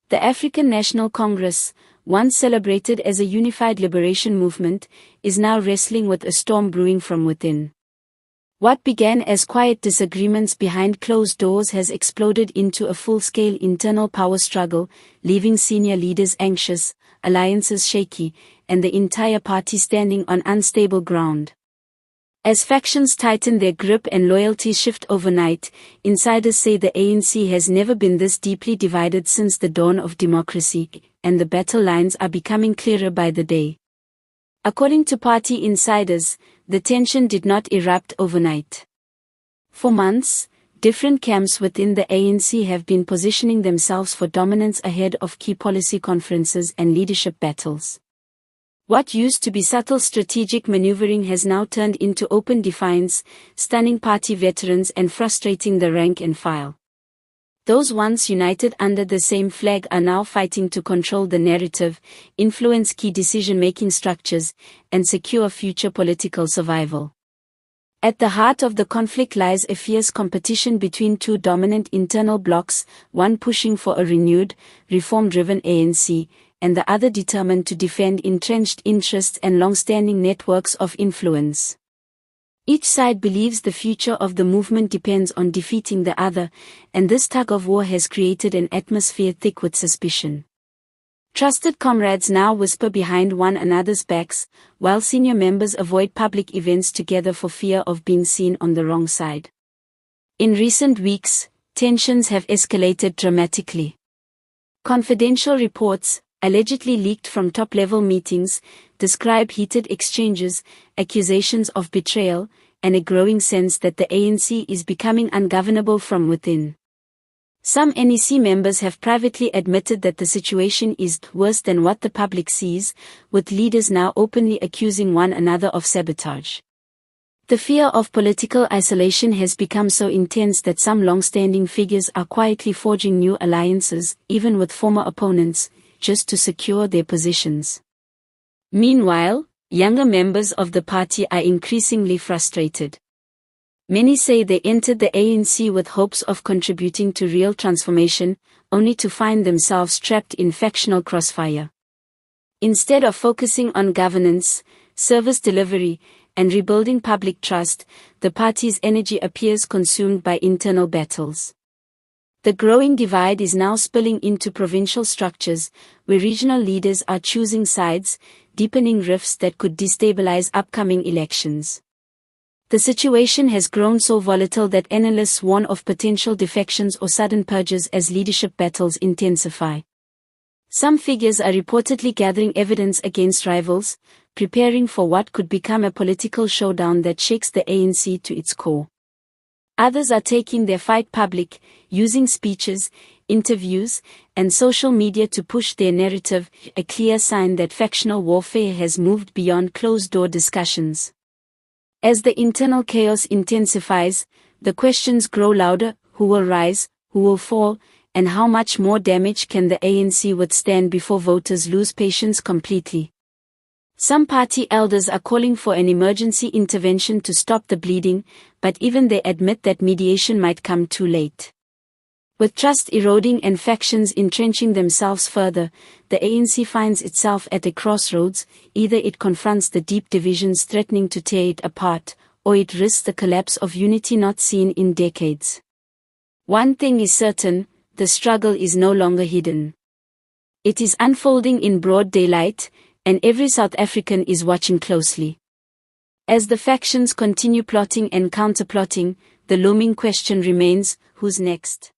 The African National Congress, once celebrated as a unified liberation movement, is now wrestling with a storm brewing from within. What began as quiet disagreements behind closed doors has exploded into a full-scale internal power struggle, leaving senior leaders anxious, alliances shaky, and the entire party standing on unstable ground. As factions tighten their grip and loyalties shift overnight, insiders say the ANC has never been this deeply divided since the dawn of democracy, and the battle lines are becoming clearer by the day. According to party insiders, the tension did not erupt overnight. For months, different camps within the ANC have been positioning themselves for dominance ahead of key policy conferences and leadership battles. What used to be subtle strategic maneuvering has now turned into open defiance, stunning party veterans and frustrating the rank and file. Those once united under the same flag are now fighting to control the narrative, influence key decision-making structures, and secure future political survival. At the heart of the conflict lies a fierce competition between two dominant internal blocs, one pushing for a renewed, reform-driven ANC, and the other determined to defend entrenched interests and long-standing networks of influence. Each side believes the future of the movement depends on defeating the other, and this tug-of-war has created an atmosphere thick with suspicion. Trusted comrades now whisper behind one another's backs, while senior members avoid public events together for fear of being seen on the wrong side. In recent weeks, tensions have escalated dramatically. Confidential reports, allegedly leaked from top-level meetings, describe heated exchanges, accusations of betrayal, and a growing sense that the ANC is becoming ungovernable from within. Some NEC members have privately admitted that the situation is worse than what the public sees, with leaders now openly accusing one another of sabotage. The fear of political isolation has become so intense that some long-standing figures are quietly forging new alliances, even with former opponents, just to secure their positions. Meanwhile, younger members of the party are increasingly frustrated. Many say they entered the ANC with hopes of contributing to real transformation, only to find themselves trapped in factional crossfire. Instead of focusing on governance, service delivery, and rebuilding public trust, the party's energy appears consumed by internal battles. The growing divide is now spilling into provincial structures, where regional leaders are choosing sides, deepening rifts that could destabilize upcoming elections. The situation has grown so volatile that analysts warn of potential defections or sudden purges as leadership battles intensify. Some figures are reportedly gathering evidence against rivals, preparing for what could become a political showdown that shakes the ANC to its core. Others are taking their fight public, using speeches, interviews, and social media to push their narrative, a clear sign that factional warfare has moved beyond closed-door discussions. As the internal chaos intensifies, the questions grow louder: who will rise, who will fall, and how much more damage can the ANC withstand before voters lose patience completely? Some party elders are calling for an emergency intervention to stop the bleeding, but even they admit that mediation might come too late. With trust eroding and factions entrenching themselves further, the ANC finds itself at a crossroads: either it confronts the deep divisions threatening to tear it apart, or it risks the collapse of unity not seen in decades. One thing is certain: the struggle is no longer hidden. It is unfolding in broad daylight, and every South African is watching closely. As the factions continue plotting and counterplotting, the looming question remains: who's next?